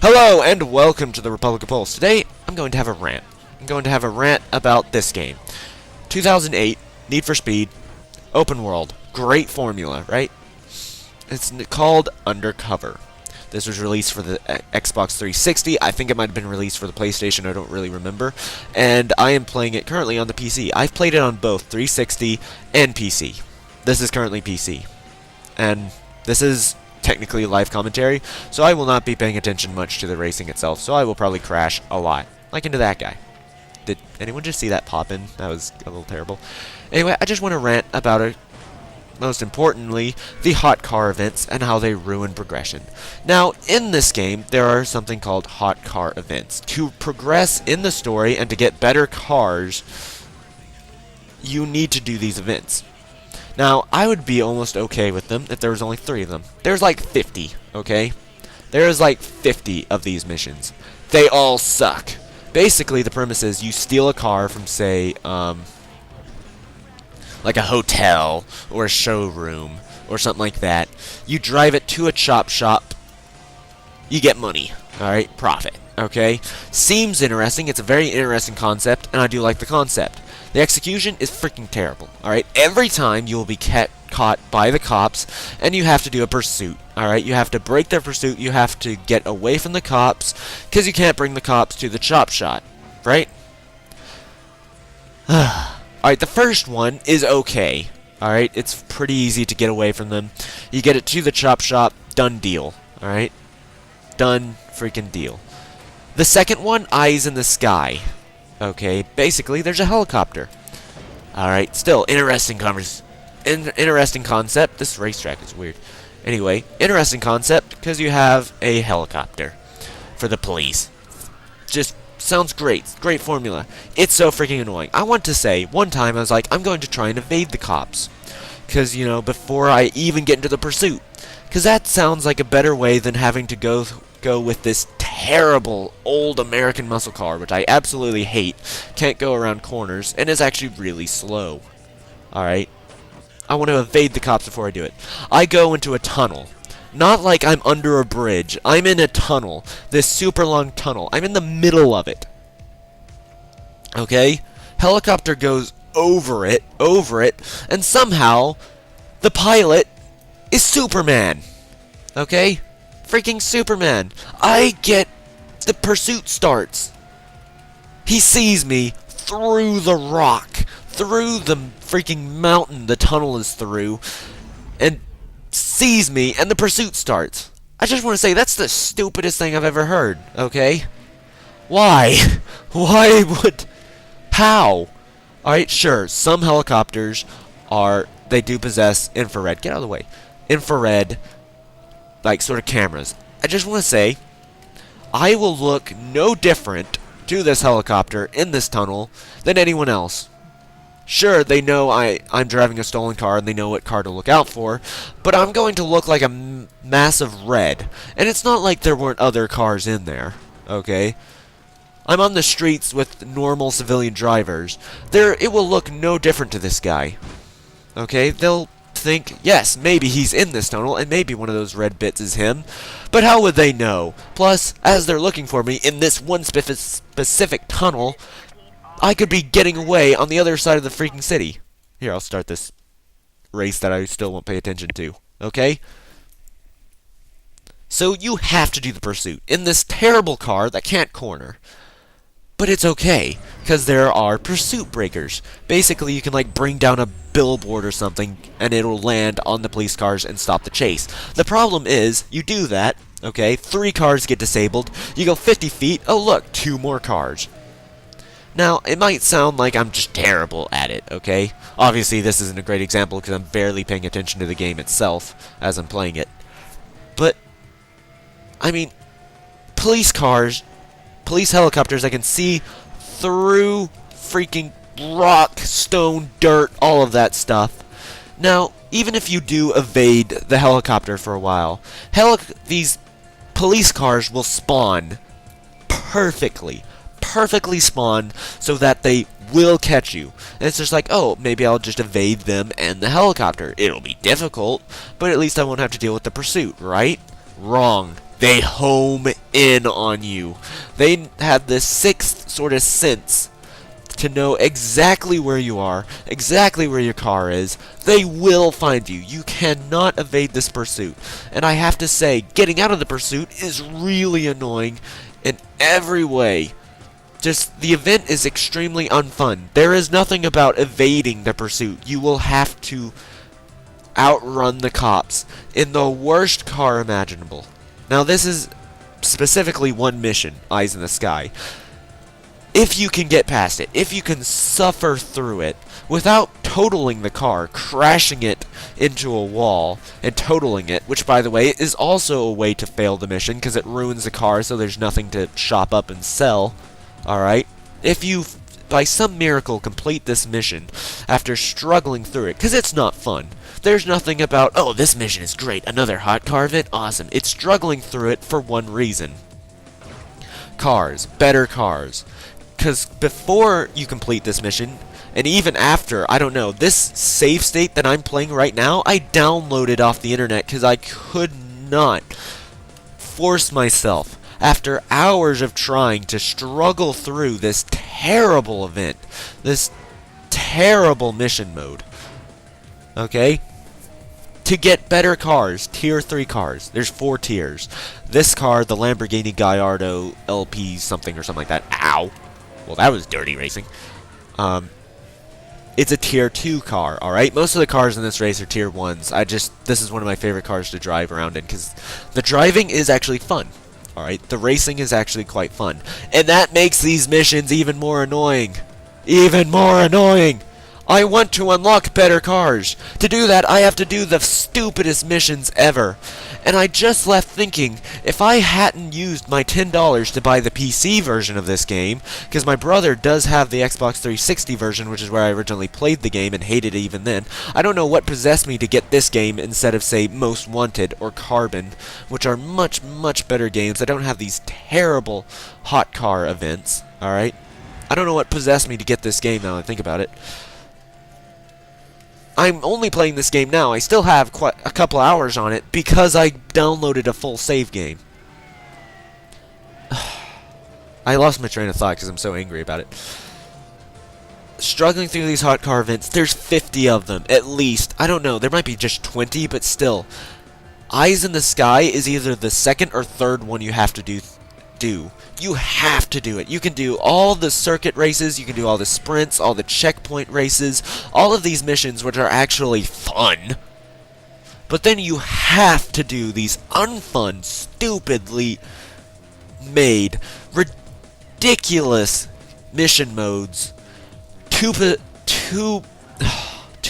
Hello and welcome to the Republic of Pulse. Today, I'm going to have a rant. I'm going to have a rant about this game. 2008, Need for Speed, open world. Great formula, right? It's called Undercover. This was released for the Xbox 360. I think it might have been released for the PlayStation. I don't really remember. And I am playing it currently on the PC. I've played it on both 360 and PC. This is currently PC. And this is technically live commentary, so I will not be paying attention much to the racing itself, so I will probably crash a lot. Like into that guy. Did anyone just see that pop in? That was a little terrible. Anyway, I just want to rant about it. Most importantly, the hot car events and how they ruin progression. Now, in this game, there are something called hot car events. To progress in the story and to get better cars, you need to do these events. Now, I would be almost okay with them if there was only 3 of them. There's like 50, okay? There's like 50 of these missions. They all suck. Basically, the premise is you steal a car from, say, like a hotel or a showroom or something like that. You drive it to a chop shop. You get money, alright? Profit, okay? Seems interesting. It's a very interesting concept, and I do like the concept. The execution is freaking terrible, alright? Every time you will be caught by the cops, and you have to do a pursuit, alright? You have to break their pursuit, you have to get away from the cops, because you can't bring the cops to the chop shop, right? Alright, the first one is okay, alright? It's pretty easy to get away from them. You get it to the chop shop, done deal, alright? Done freaking deal. The second one, eyes in the sky. Okay, basically, there's a helicopter. Alright, still, interesting concept. This racetrack is weird. Anyway, interesting concept, because you have a helicopter for the police. Just sounds great. Great formula. It's so freaking annoying. I want to say, one time I was like, I'm going to try and evade the cops. Because, you know, before I even get into the pursuit. Because that sounds like a better way than having to go with this terrible old American muscle car, which I absolutely hate, can't go around corners, and is actually really slow. Alright? I want to evade the cops before I do it. I go into a tunnel. Not like I'm under a bridge. I'm in a tunnel. This super long tunnel. I'm in the middle of it. Okay? Helicopter goes over it, and somehow the pilot is Superman. Okay? Freaking Superman. The pursuit starts. He sees me through the rock, through the freaking mountain the tunnel is through, and sees me, and the pursuit starts. I just want to say, that's the stupidest thing I've ever heard, okay? Why? Why would... How? Alright, sure, some helicopters they do possess infrared. Get out of the way. Infrared, like, sort of cameras. I just want to say, I will look no different to this helicopter in this tunnel than anyone else. Sure, they know I'm driving a stolen car and they know what car to look out for, but I'm going to look like a massive red. And it's not like there weren't other cars in there, okay? I'm on the streets with normal civilian drivers. It will look no different to this guy. Okay? They'll think, yes, maybe he's in this tunnel, and maybe one of those red bits is him, but how would they know? Plus, as they're looking for me in this one specific tunnel, I could be getting away on the other side of the freaking city. Here, I'll start this race that I still won't pay attention to, okay? So you have to do the pursuit in this terrible car that can't corner. But it's okay, because there are pursuit breakers. Basically, you can, like, bring down a billboard or something, and it'll land on the police cars and stop the chase. The problem is, you do that, okay, 3 cars get disabled, you go 50 feet, oh look, 2 more cars. Now, it might sound like I'm just terrible at it, okay? Obviously, this isn't a great example, because I'm barely paying attention to the game itself as I'm playing it. But, I mean, police helicopters, I can see through freaking rock, stone, dirt, all of that stuff. Now, even if you do evade the helicopter for a while, these police cars will spawn perfectly spawn so that they will catch you. And it's just like, oh, maybe I'll just evade them and the helicopter. It'll be difficult, but at least I won't have to deal with the pursuit, right? Wrong. they home in on you. They have this sixth sort of sense to know exactly where you are, exactly where your car is. They will find you. You cannot evade this pursuit. And I have to say, getting out of the pursuit is really annoying in every way. Just, the event is extremely unfun. There is nothing about evading the pursuit. You will have to outrun the cops in the worst car imaginable. Now, this is specifically one mission, Eyes in the Sky. If you can get past it, if you can suffer through it without totaling the car, crashing it into a wall, and totaling it, which, by the way, is also a way to fail the mission, because it ruins the car so there's nothing to shop up and sell. Alright? If you, by some miracle, complete this mission after struggling through it, because it's not fun. There's nothing about, oh, this mission is great, another hot car event, awesome. It's struggling through it for one reason. Cars. Better cars. Because before you complete this mission, and even after, I don't know, this save state that I'm playing right now, I downloaded off the internet because I could not force myself, after hours of trying to struggle through this terrible event, this terrible mission mode, okay, to get better cars, tier 3 cars. There's 4 tiers. This car, the Lamborghini Gallardo LP something or something like that. Ow! Well, that was dirty racing. It's a tier 2 car, alright? Most of the cars in this race are tier 1s. This is one of my favorite cars to drive around in, because the driving is actually fun. Alright, the racing is actually quite fun. And that makes these missions even more annoying. Even more annoying! I want to unlock better cars. To do that, I have to do the stupidest missions ever. And I just left thinking, if I hadn't used my $10 to buy the PC version of this game, because my brother does have the Xbox 360 version, which is where I originally played the game and hated it even then, I don't know what possessed me to get this game instead of, say, Most Wanted or Carbon, which are much, much better games that don't have these terrible hot car events, alright? I don't know what possessed me to get this game now that I think about it. I'm only playing this game now. I still have quite a couple hours on it because I downloaded a full save game. I lost my train of thought because I'm so angry about it. Struggling through these hot car events, there's 50 of them, at least. I don't know, there might be just 20, but still. Eyes in the Sky is either the second or third one you have to do. You have to do it. You can do all the circuit races, you can do all the sprints, all the checkpoint races, all of these missions which are actually fun. But then you have to do these unfun, stupidly made, ridiculous mission modes to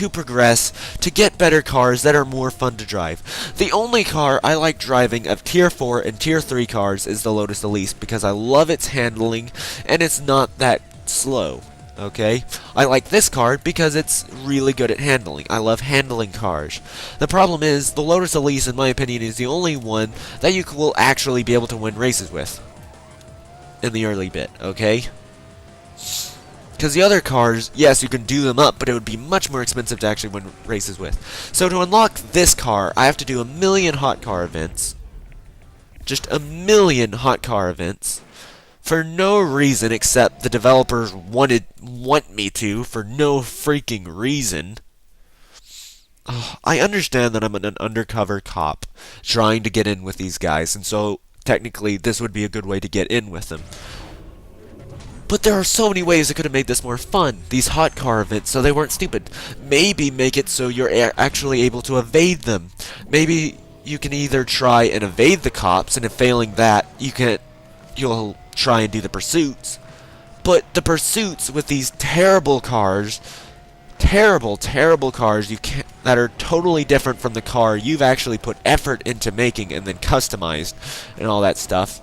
progress, to get better cars that are more fun to drive. The only car I like driving of tier 4 and tier 3 cars is the Lotus Elise, because I love its handling and it's not that slow, okay? I like this car because it's really good at handling. I love handling cars. The problem is, the Lotus Elise, in my opinion, is the only one that you will actually be able to win races with in the early bit, okay? Because the other cars, yes, you can do them up, but it would be much more expensive to actually win races with. So to unlock this car, I have to do 1,000,000 hot car events. Just 1,000,000 hot car events. For no reason except the developers want me to, for no freaking reason. I understand that I'm an undercover cop trying to get in with these guys, and so technically this would be a good way to get in with them. But there are so many ways that could have made this more fun, these hot car events, so they weren't stupid. Maybe make it so you're actually able to evade them. Maybe you can either try and evade the cops, and if failing that, you'll try and do the pursuits. But the pursuits with these terrible cars, terrible cars that are totally different from the car you've actually put effort into making and then customized and all that stuff.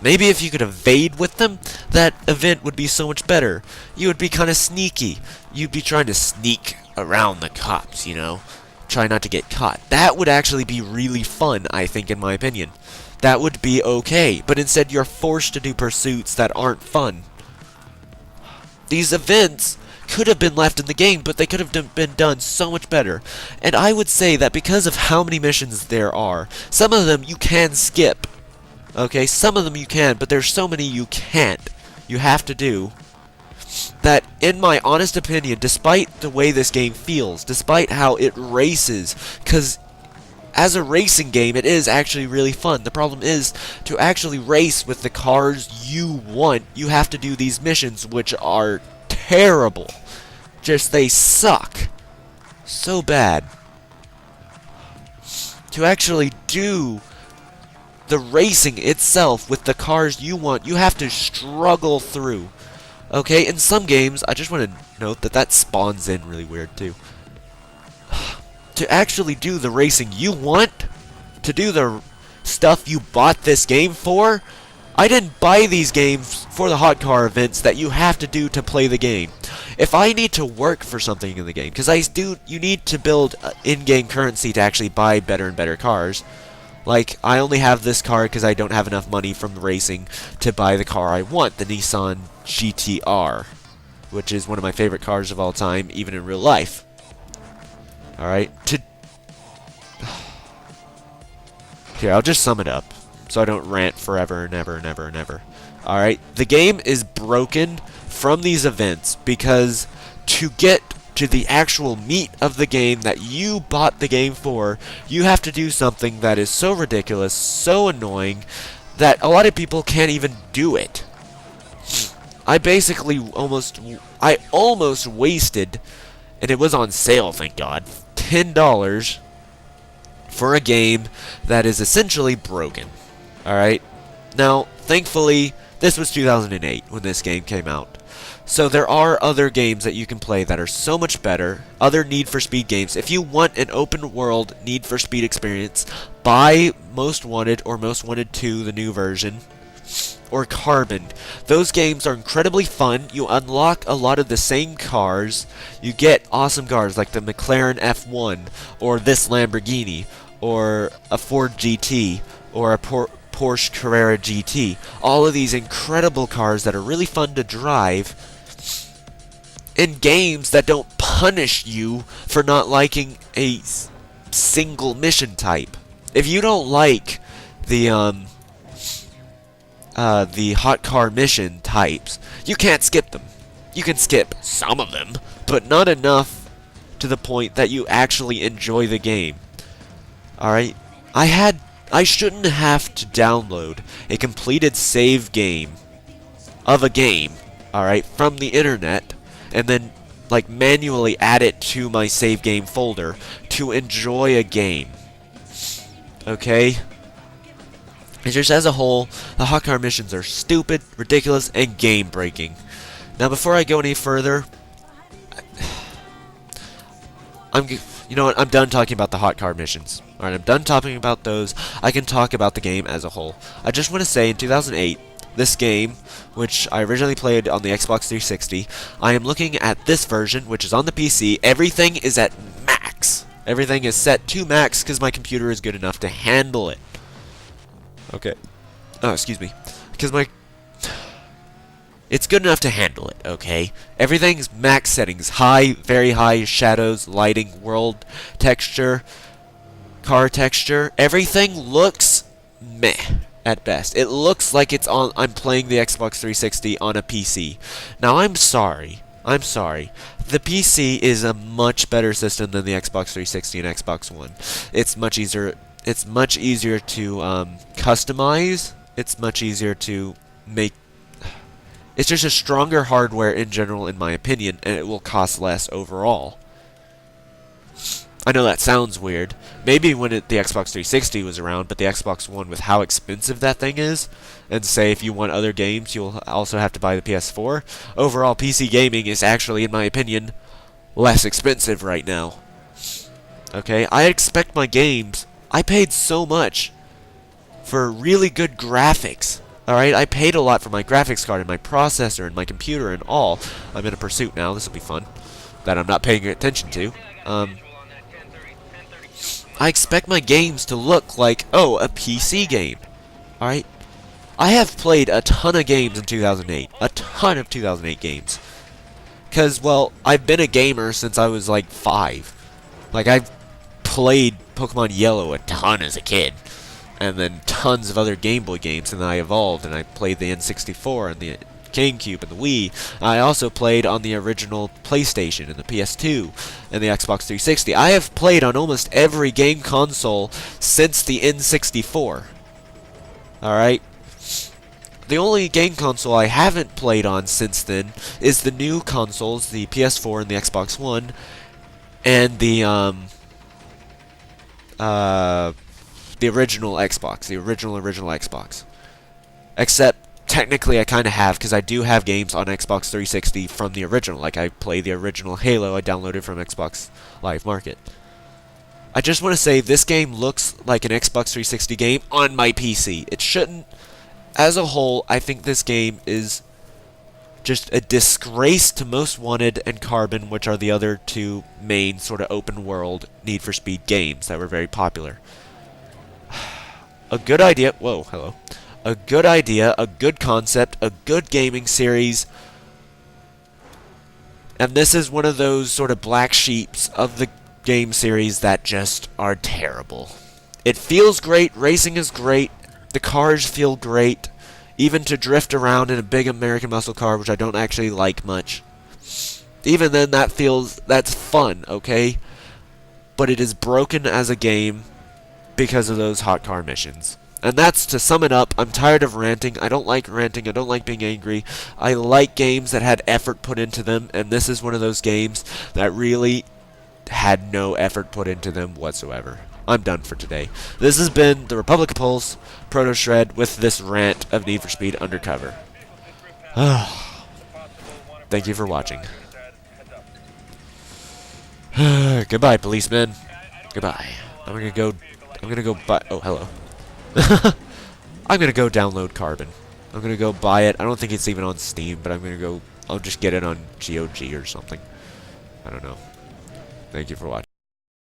Maybe if you could evade with them, that event would be so much better. You would be kind of sneaky. You'd be trying to sneak around the cops, you know? Try not to get caught. That would actually be really fun, I think, in my opinion. That would be okay. But instead, you're forced to do pursuits that aren't fun. These events could have been left in the game, but they could have been done so much better. And I would say that because of how many missions there are, some of them you can skip. Okay, some of them you can, but there's so many you can't. You have to do. That, in my honest opinion, despite the way this game feels, despite how it races, because as a racing game, it is actually really fun. The problem is, to actually race with the cars you want, you have to do these missions, which are terrible. Just, they suck. So bad. To actually do the racing itself with the cars you want, you have to struggle through. Okay, in some games, I just want to note that that spawns in really weird too. To actually do the racing you want, to do the stuff you bought this game for, I didn't buy these games for the hot car events that you have to do to play the game. If I need to work for something in the game, because you need to build in-game currency to actually buy better and better cars. Like, I only have this car because I don't have enough money from racing to buy the car I want, the Nissan GTR, which is one of my favorite cars of all time, even in real life. Alright, Here, I'll just sum it up, so I don't rant forever and ever and ever and ever. Alright, the game is broken from these events because to get to the actual meat of the game that you bought the game for, you have to do something that is so ridiculous, so annoying, that a lot of people can't even do it. I almost wasted, and it was on sale, thank God, $10 for a game that is essentially broken. Alright? Now, thankfully, this was 2008 when this game came out. So there are other games that you can play that are so much better, other Need for Speed games. If you want an open world Need for Speed experience, buy Most Wanted or Most Wanted 2, the new version, or Carbon. Those games are incredibly fun. You unlock a lot of the same cars. You get awesome cars like the McLaren F1, or this Lamborghini, or a Ford GT, or a Porsche Carrera GT. All of these incredible cars that are really fun to drive in games that don't punish you for not liking a single mission type. If you don't like the hot car mission types, you can't skip them. You can skip some of them, but not enough to the point that you actually enjoy the game. Alright? I shouldn't have to download a completed save game of a game, alright, from the internet, and then, like, manually add it to my save game folder to enjoy a game. Okay? It's just, as a whole, the hot car missions are stupid, ridiculous, and game-breaking. Now, before I go any further, you know what, I'm done talking about the hot car missions. Alright, I'm done talking about those. I can talk about the game as a whole. I just want to say, in 2008, this game, which I originally played on the Xbox 360, I am looking at this version, which is on the PC. Everything is at max. Everything is set to max because my computer is good enough to handle it. Okay. Oh, excuse me. Because it's good enough to handle it, okay? Everything's max settings. High, very high shadows, lighting, world texture, car texture. Everything looks meh at best. It looks like I'm playing the Xbox 360 on a PC. Now, I'm sorry. The PC is a much better system than the Xbox 360 and Xbox One. It's much easier to customize. It's much easier to make. It's just a stronger hardware in general, in my opinion, and it will cost less overall. I know that sounds weird. Maybe when the Xbox 360 was around, but the Xbox One, with how expensive that thing is, and say if you want other games, you'll also have to buy the PS4. Overall, PC gaming is actually, in my opinion, less expensive right now. Okay, I expect my games. I paid so much for really good graphics. Alright, I paid a lot for my graphics card and my processor and my computer and all. I'm in a pursuit now, this will be fun. That I'm not paying attention to. I expect my games to look like, oh, a PC game. Alright? I have played a ton of games in 2008. A ton of 2008 games. Because, well, I've been a gamer since I was like 5. Like, I've played Pokemon Yellow a ton as a kid. And then tons of other Game Boy games, and then I evolved, and I played the N64 and the GameCube and the Wii. I also played on the original PlayStation and the PS2 and the Xbox 360. I have played on almost every game console since the N64. Alright? The only game console I haven't played on since then is the new consoles, the PS4 and the Xbox One, and the original Xbox, the original Xbox. Except, technically, I kind of have, because I do have games on Xbox 360 from the original. Like, I play the original Halo I downloaded from Xbox Live Market. I just want to say, this game looks like an Xbox 360 game on my PC. It shouldn't. As a whole, I think this game is just a disgrace to Most Wanted and Carbon, which are the other two main sort of open world Need for Speed games that were very popular. A good idea. Whoa, hello. A good idea, a good concept, a good gaming series. And this is one of those sort of black sheeps of the game series that just are terrible. It feels great, racing is great, the cars feel great, even to drift around in a big American muscle car, which I don't actually like much. Even then, that's fun, okay? But it is broken as a game because of those hot car missions. And that's, to sum it up, I'm tired of ranting. I don't like ranting. I don't like being angry. I like games that had effort put into them, and this is one of those games that really had no effort put into them whatsoever. I'm done for today. This has been the Republic of Pulse, Proto Shred, with this rant of Need for Speed Undercover. Thank you for watching. Goodbye, policeman. Goodbye. I'm gonna go buy. Oh, hello. I'm gonna go download Carbon. I'm gonna go buy it. I don't think it's even on Steam, but I'll just get it on GOG or something. I don't know. Thank you for watching.